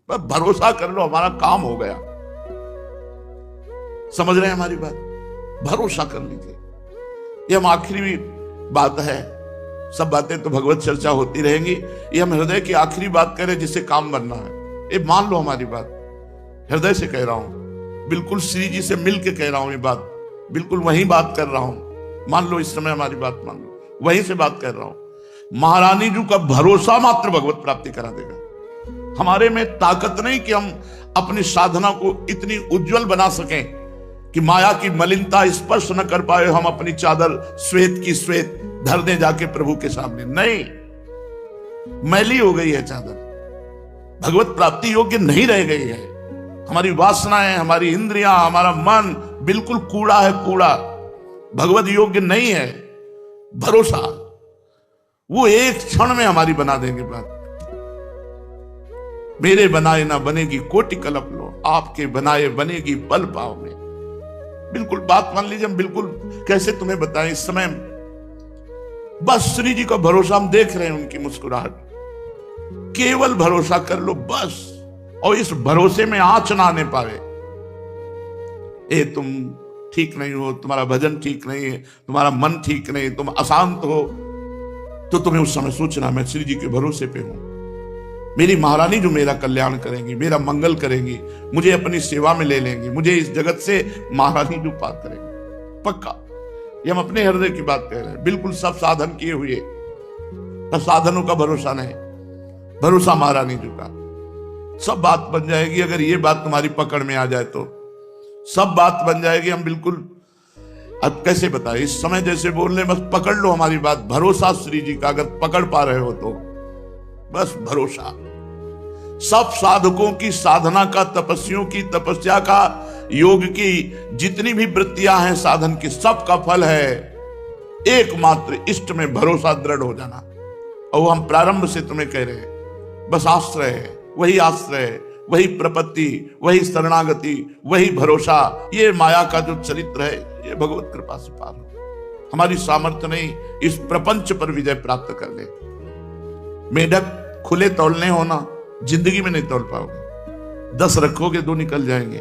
बस भरोसा कर लो, हमारा काम हो गया। समझ रहे हैं हमारी बात? भरोसा कर लीजिए। ये हम आखिरी बात है, सब बातें तो भगवत चर्चा होती रहेंगी, ये हम हृदय की आखिरी बात कह रहे हैं जिससे काम बनना है। ये मान लो हमारी बात, हृदय से कह रहा हूं, बिल्कुल श्री जी से मिल के कह रहा हूं, ये बात बिल्कुल वही बात कर रहा हूं। मान लो इस समय हमारी बात मान लो, वहीं से बात कर रहा हूं। महारानी जी का भरोसा मात्र भगवत प्राप्ति करा देगा। हमारे में ताकत नहीं कि हम अपनी साधना को इतनी उज्जवल बना सकें कि माया की मलिनता स्पर्श न कर पाए, हम अपनी चादर श्वेत की श्वेत धर दें जाके प्रभु के सामने। नहीं, मैली हो गई है चादर, भगवत प्राप्ति योग्य नहीं रह गई है। हमारी वासनाएं, हमारी इंद्रियां, हमारा मन बिल्कुल कूड़ा है, कूड़ा, भगवत योग्य नहीं है। भरोसा वो एक क्षण में हमारी बना देंगे बात। मेरे बनाए ना बनेगी कोटि कल्प लो, आपके बनाए बनेगी पल पाव में। बिल्कुल बात मान लीजिए। हम बिल्कुल कैसे तुम्हें बताएं इस समय, बस श्री जी का भरोसा हम देख रहे हैं, उनकी मुस्कुराहट, केवल भरोसा कर लो बस। और इस भरोसे में आंच ना आने पावे, ए तुम ठीक नहीं हो, तुम्हारा भजन ठीक नहीं है, तुम्हारा मन ठीक नहीं, तुम अशांत हो, तो तुम्हें उस समय सोचना मैं श्री जी के भरोसे पे हूं। मेरी महारानी जो मेरा कल्याण करेंगी, मेरा मंगल करेंगी, मुझे अपनी सेवा में ले लेंगी, मुझे इस जगत से महारानी जो पार करेंगी पक्का। ये हम अपने हृदय की बात कह रहे हैं। बिल्कुल सब साधन किए हुए, पर साधनों का भरोसा नहीं, भरोसा महारानी जी का। सब बात बन जाएगी अगर ये बात तुम्हारी पकड़ में आ जाए तो, सब बात बन जाएगी। हम बिल्कुल, अब कैसे बताए, इस समय जैसे बोल रहे, बस पकड़ लो हमारी बात। भरोसा श्री जी का अगर पकड़ पा रहे हो तो बस भरोसा। सब साधकों की साधना का, तपस्वियों की तपस्या का, योग की जितनी भी वृत्तियां हैं साधन की, सब का फल है एकमात्र इष्ट में भरोसा दृढ़ हो जाना। और वो हम प्रारंभ से तुम्हें कह रहे हैं, बस आश्रय है, वही आश्रय है, वही प्रपत्ति, वही शरणागति, वही भरोसा। ये माया का जो चरित्र है, ये भगवत कृपा से पार हो। हमारी सामर्थ्य नहीं इस प्रपंच पर विजय प्राप्त कर ले। मेढक खुले तौलने होना, जिंदगी में नहीं तौल पाओगे। 10 रखोगे 2 निकल जाएंगे,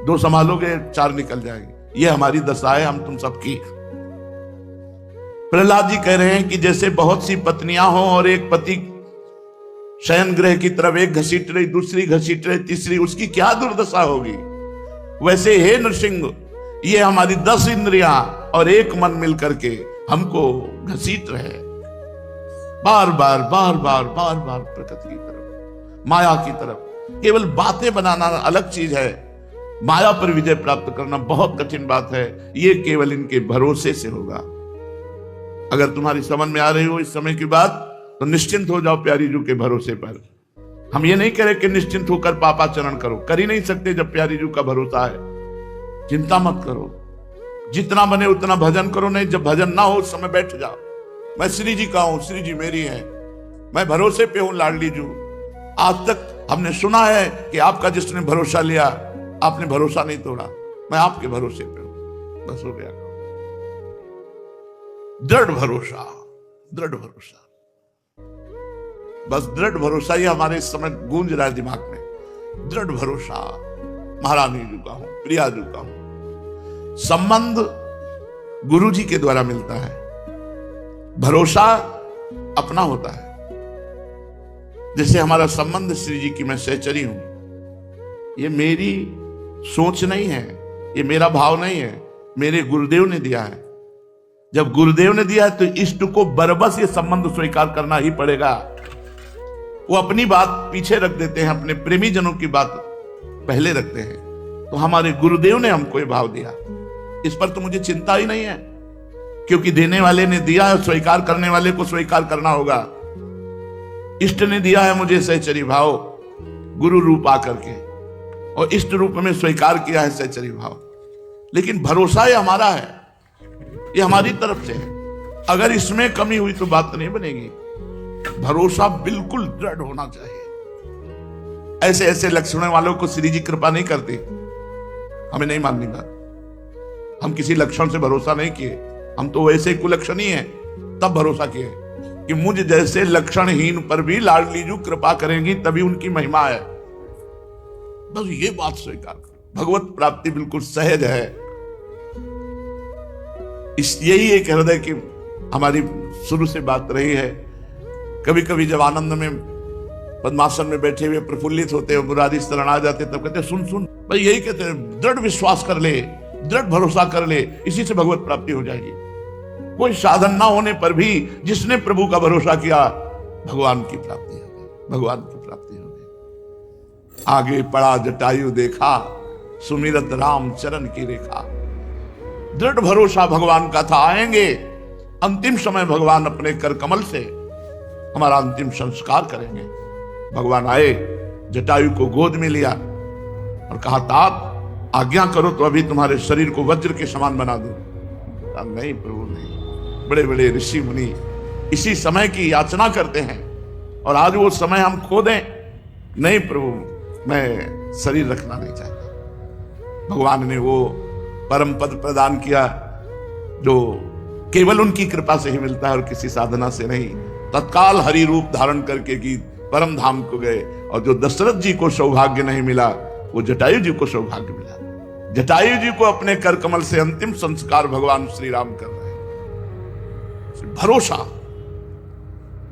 2 संभालोगे 4 निकल जाएंगे। ये हमारी दशा है हम तुम सबकी। प्रहलाद जी कह रहे हैं कि जैसे बहुत सी पत्नियां हो और एक पति शयन गृह की तरफ एक घसीट रही, दूसरी घसीट रही, तीसरी, उसकी क्या दुर्दशा होगी। वैसे हे नृसिंह, ये हमारी 10 इंद्रियां और एक मन मिलकर के हमको घसीट रहे, बार बार बार बार बार बार प्रकृति की तरफ, माया की तरफ। केवल बातें बनाना अलग चीज है, माया पर विजय प्राप्त करना बहुत कठिन बात है। ये केवल इनके भरोसे से होगा। अगर तुम्हारी समझ में आ रही हो इस समय की बात, तो निश्चिंत हो जाओ प्यारी जू के भरोसे पर। हम ये नहीं कह रहे कि निश्चिंत होकर पापाचरण करो, कर ही नहीं सकते जब प्यारी जू का भरोसा है। चिंता मत करो, जितना बने उतना भजन करो। नहीं, जब भजन ना हो उस समय बैठ जाओ, मैं श्री जी का हूं, श्री जी मेरी है, मैं भरोसे पे हूं लाडली जू। आज तक हमने सुना है कि आपका जिसने भरोसा लिया, आपने भरोसा नहीं तोड़ा, मैं आपके भरोसे पे हूं। बस हो गया, दृढ़ भरोसा, दृढ़ भरोसा, बस दृढ़ भरोसा ही हमारे इस समय गूंज रहा है दिमाग में। दृढ़ भरोसा, महारानी जी का हूं, प्रिया जी का हूं। संबंध गुरु जी के द्वारा मिलता है, भरोसा अपना होता है। जैसे हमारा संबंध श्री जी की, मैं सहचरी हूं, ये मेरी सोच नहीं है, ये मेरा भाव नहीं है, मेरे गुरुदेव ने दिया है। जब गुरुदेव ने दिया है तो इष्ट को बरबस ये संबंध स्वीकार करना ही पड़ेगा। वो अपनी बात पीछे रख देते हैं, अपने प्रेमी जनों की बात पहले रखते हैं। तो हमारे गुरुदेव ने हमको ये भाव दिया, इस पर तो मुझे चिंता ही नहीं है, क्योंकि देने वाले ने दिया है, स्वीकार करने वाले को स्वीकार करना होगा। इष्ट ने दिया है मुझे सहचरी भाव, गुरु रूप आकर के, और इष्ट रूप में स्वीकार किया है सहचरी भाव। लेकिन भरोसा ये हमारा है, ये हमारी तरफ से है। अगर इसमें कमी हुई तो बात नहीं बनेगी। भरोसा बिल्कुल दृढ़ होना चाहिए। ऐसे ऐसे लक्षणों वालों को श्री जी कृपा नहीं करती, हमें नहीं माननी बात। हम किसी लक्षण से भरोसा नहीं किए, हम तो वैसे कुलक्षण ही हैं, तब भरोसा किए कि मुझ जैसे लक्षणहीन पर भी लाडली जू कृपा करेंगी, तभी उनकी महिमा है। बस ये बात स्वीकार करो, भगवत प्राप्ति बिल्कुल सहज है। इस यही एक हृदय की हमारी शुरू से बात रही है। कभी कभी जब आनंद में पद्मासन में बैठे हुए प्रफुल्लित होते हैं, मुरारी शरण आ जाते, तब कहते सुन सुन भाई, यही कहते हैं दृढ़ विश्वास कर ले, दृढ़ भरोसा कर ले, इसी से भगवत प्राप्ति हो जाएगी। कोई साधन ना होने पर भी जिसने प्रभु का भरोसा किया, भगवान की प्राप्ति हो गई, भगवान की प्राप्ति हो गई। आगे पड़ा जटायु देखा, सुमिरत राम चरण की रेखा। दृढ़ भरोसा भगवान का था, आएंगे अंतिम समय भगवान अपने कर कमल से हमारा अंतिम संस्कार करेंगे। भगवान आए, जटायु को गोद में लिया और कहा तात आज्ञा करो तो अभी तुम्हारे शरीर को वज्र के समान बना दूं। नहीं प्रभु नहीं, बड़े बड़े ऋषि मुनि इसी समय की याचना करते हैं और आज वो समय हम खो दें। नहीं प्रभु, मैं शरीर रखना नहीं चाहता। भगवान ने वो परम पद प्रदान किया जो केवल उनकी कृपा से ही मिलता है और किसी साधना से नहीं। तत्काल हरि रूप धारण करके कि परम धाम को गए, और जो दशरथ जी को सौभाग्य नहीं मिला वो जटायु जी को सौभाग्य मिला। जटायु जी को अपने कर कमल से अंतिम संस्कार भगवान श्री राम कर रहे हैं। भरोसा,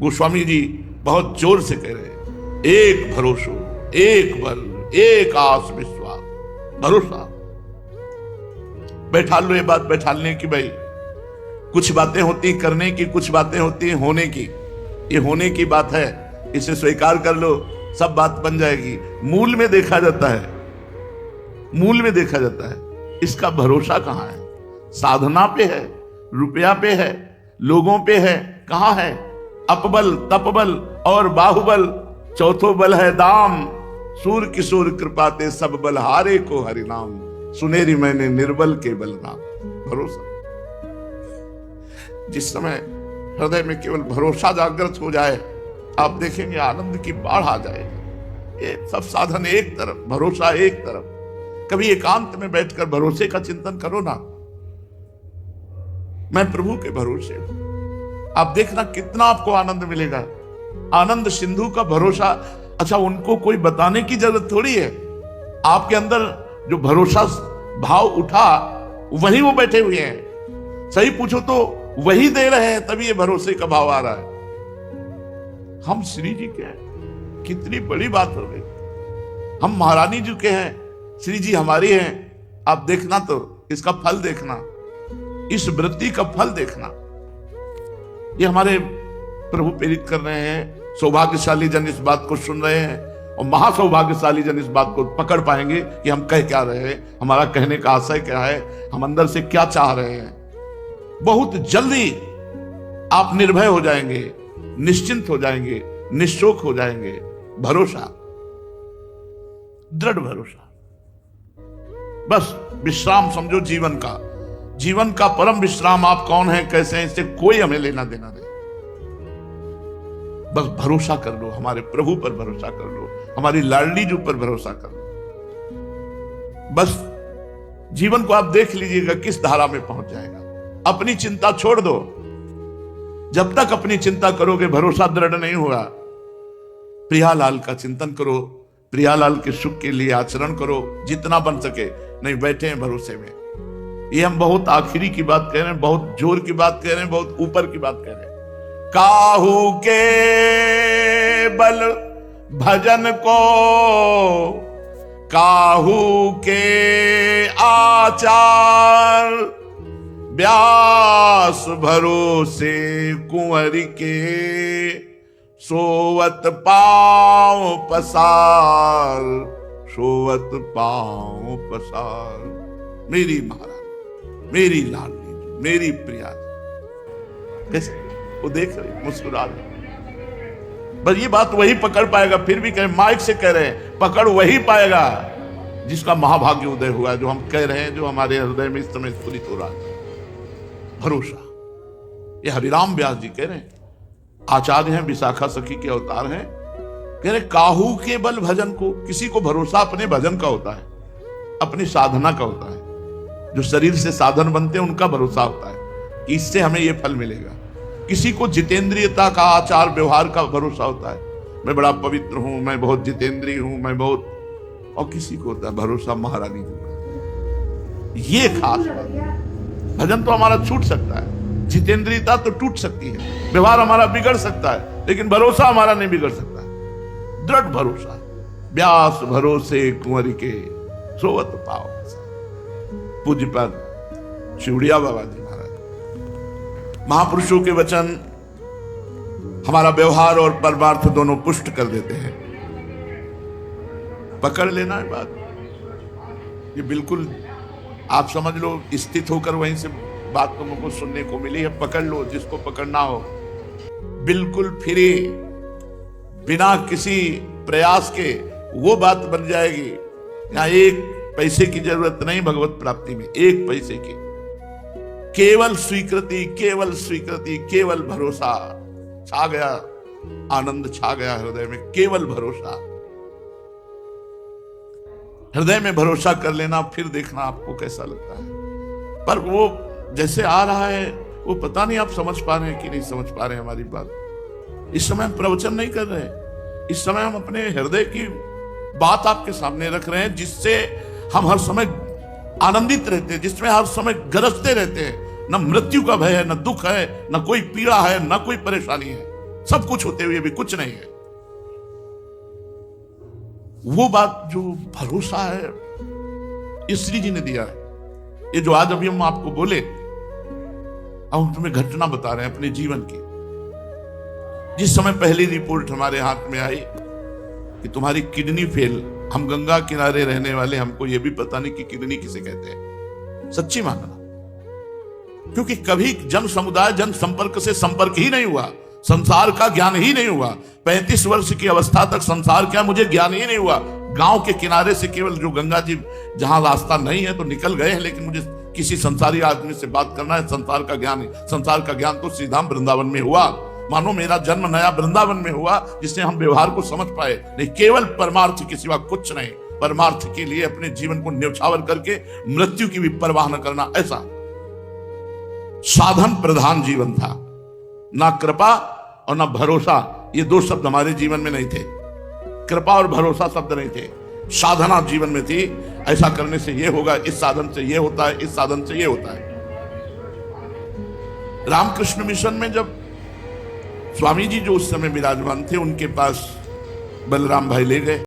गोस्वामी जी बहुत जोर से कह रहे हैं, एक भरोसो, एक बल, एक आस विश्वास। भरोसा बैठा लो, ये बात बैठालने की भाई, कुछ बातें होती करने की, कुछ बातें होती होने की। ये होने की बात है, इसे स्वीकार कर लो, सब बात बन जाएगी। मूल में देखा जाता है, मूल में देखा जाता है। इसका भरोसा कहां है? साधना पे है, रुपया पे है, लोगों पे है, कहां है? अपबल, तपबल और बाहुबल, चौथो बल है दाम। सूर किशोर कृपाते सब बल हारे को हरि नाम। सुनेरी मैंने निर्बल के बल नाम। भरोसा, जिस समय हृदय में केवल भरोसा जागृत हो जाए, आप देखेंगे आनंद की बाढ़ आ जाएगी। ये सब साधन एक तरफ, भरोसा एक तरफ। कभी एकांत में बैठकर भरोसे का चिंतन करो ना, मैं प्रभु के भरोसे हूं। आप देखना कितना आपको आनंद मिलेगा। आनंद सिंधु का भरोसा, अच्छा उनको कोई बताने की जरूरत थोड़ी है। आपके अंदर जो भरोसा भाव उठा, वही वो बैठे हुए हैं। सही पूछो तो वही दे रहे हैं, तभी ये भरोसे का भाव आ रहा है। हम श्री जी के हैं, कितनी बड़ी बात हो गई। हम महारानी जी के हैं, श्री जी हमारी हैं। आप देखना तो इसका फल देखना, इस वृत्ति का फल देखना। ये हमारे प्रभु प्रेरित कर रहे हैं। सौभाग्यशाली जन इस बात को सुन रहे हैं और महासौभाग्यशाली जन इस बात को पकड़ पाएंगे कि हम कह क्या रहे हैं, हमारा कहने का आशय क्या है, हम अंदर से क्या चाह रहे हैं। बहुत जल्दी आप निर्भय हो जाएंगे, निश्चिंत हो जाएंगे, निश्चोक हो जाएंगे। भरोसा, दृढ़ भरोसा। बस विश्राम समझो जीवन का, जीवन का परम विश्राम। आप कौन हैं, कैसे हैं, इससे कोई हमें लेना देना नहीं। बस भरोसा कर लो, हमारे प्रभु पर भरोसा कर लो, हमारी लाडली जी पर भरोसा कर लो। बस जीवन को आप देख लीजिएगा किस धारा में पहुंच जाएगा। अपनी चिंता छोड़ दो। जब तक अपनी चिंता करोगे भरोसा दृढ़ नहीं होगा। प्रियालाल का चिंतन करो, प्रियालाल के सुख के लिए आचरण करो जितना बन सके। नहीं बैठे हैं भरोसे में। ये हम बहुत आखिरी की बात कह रहे हैं, बहुत जोर की बात कह रहे हैं, बहुत ऊपर की बात कह रहे हैं। काहू के बल भजन को, काहू के आचार, व्यास भरोसे कुंवर के, सोवत पांव पसार, सोवत पांव पसार। मेरी महाराज, मेरी लाडली, मेरी प्रिया। कैसे वो देख रहे, मुस्कुरा रहे। बस ये बात वही पकड़ पाएगा। फिर भी कह माइक से कह रहे हैं, पकड़ वही पाएगा जिसका महाभाग्य उदय हुआ, जो हम कह रहे हैं, जो हमारे हृदय में इस समय स्फुरित हो रहा है। भरोसा। ये हरिराम व्यास जी कह रहे हैं, आचार्य हैं, विशाखा सखी के अवतार हैं। कह रहे काहू के बल भजन को। किसी को भरोसा अपने भजन का होता है, अपनी साधना का होता है। जो शरीर से साधन बनते हैं उनका भरोसा होता है कि इससे हमें यह फल मिलेगा। किसी को जितेंद्रियता का, आचार व्यवहार का भरोसा होता है। मैं बड़ा पवित्र हूं, मैं बहुत जितेंद्रिय हूं, मैं बहुत और किसी को होता है भरोसा महारानी जी का। ये खास बात। भजन तो हमारा छूट सकता है, जितेंद्रियता तो टूट सकती है, व्यवहार हमारा बिगड़ सकता है, लेकिन भरोसा हमारा नहीं बिगड़ सकता। दृढ़ भरोसा, व्यास भरोसे कुंवर के सोवत पाओ। पूज्यपाद शिवड़िया बाबा जी महाराज। महापुरुषों के वचन हमारा व्यवहार और परमार्थ दोनों पुष्ट कर देते हैं। पकड़ लेना है बात, ये बिल्कुल आप समझ लो, स्थित होकर वहीं से बात तुमको सुनने को मिली है। पकड़ लो जिसको पकड़ना हो, बिल्कुल फ्री, बिना किसी प्रयास के वो बात बन जाएगी। यहां एक पैसे की जरूरत नहीं भगवत प्राप्ति में, एक पैसे की, केवल स्वीकृति, केवल स्वीकृति, केवल भरोसा। छा गया आनंद, छा गया हृदय में, केवल भरोसा। हृदय में भरोसा कर लेना, फिर देखना आपको कैसा लगता है। पर वो जैसे आ रहा है, वो पता नहीं आप समझ पा रहे हैं कि नहीं समझ पा रहे हैं हमारी बात। इस समय हम प्रवचन नहीं कर रहे, इस समय हम अपने हृदय की बात आपके सामने रख रहे हैं, जिससे हम हर समय आनंदित रहते हैं, जिसमें हर समय गरजते रहते हैं। न मृत्यु का भय है, न दुख है, न कोई पीड़ा है, न कोई परेशानी है। सब कुछ होते हुए भी कुछ नहीं है। वो बात जो भरोसा है, श्री जी ने दिया है। ये जो आज अभी हम आपको बोले, अब हम तुम्हें घटना बता रहे हैं अपने जीवन की। जिस समय पहली रिपोर्ट हमारे हाथ में आई कि तुम्हारी किडनी फेल, हम गंगा किनारे रहने वाले, हमको यह भी पता नहीं कि किडनी किसे कहते हैं। सच्ची मानना, क्योंकि कभी जन समुदाय, जन संपर्क से संपर्क ही नहीं हुआ, संसार का ज्ञान ही नहीं हुआ। 35 वर्ष की अवस्था तक संसार क्या मुझे ज्ञान ही नहीं हुआ। गांव के किनारे से केवल जो गंगा जी, जहां रास्ता नहीं है तो निकल गए हैं, लेकिन मुझे किसी संसारी आदमी से बात करना है, संसार का ज्ञान है। संसार का ज्ञान तो सीधाम वृंदावन में हुआ। मानो मेरा जन्म नया वृंदावन में हुआ, जिससे हम व्यवहार को समझ पाए। नहीं, केवल परमार्थ के सिवा कुछ नहीं। परमार्थ के लिए अपने जीवन को न्यौछावर करके मृत्यु की भी परवाह न करना, ऐसा साधन प्रधान जीवन था। ना कृपा और ना भरोसा, ये दो शब्द हमारे जीवन में नहीं थे। कृपा और भरोसा शब्द नहीं थे, साधना जीवन में थी। ऐसा करने से ये होगा, इस साधन से ये होता है, इस साधन से ये होता है। रामकृष्ण मिशन में जब स्वामी जी जो उस समय विराजमान थे, उनके पास बलराम भाई ले गए।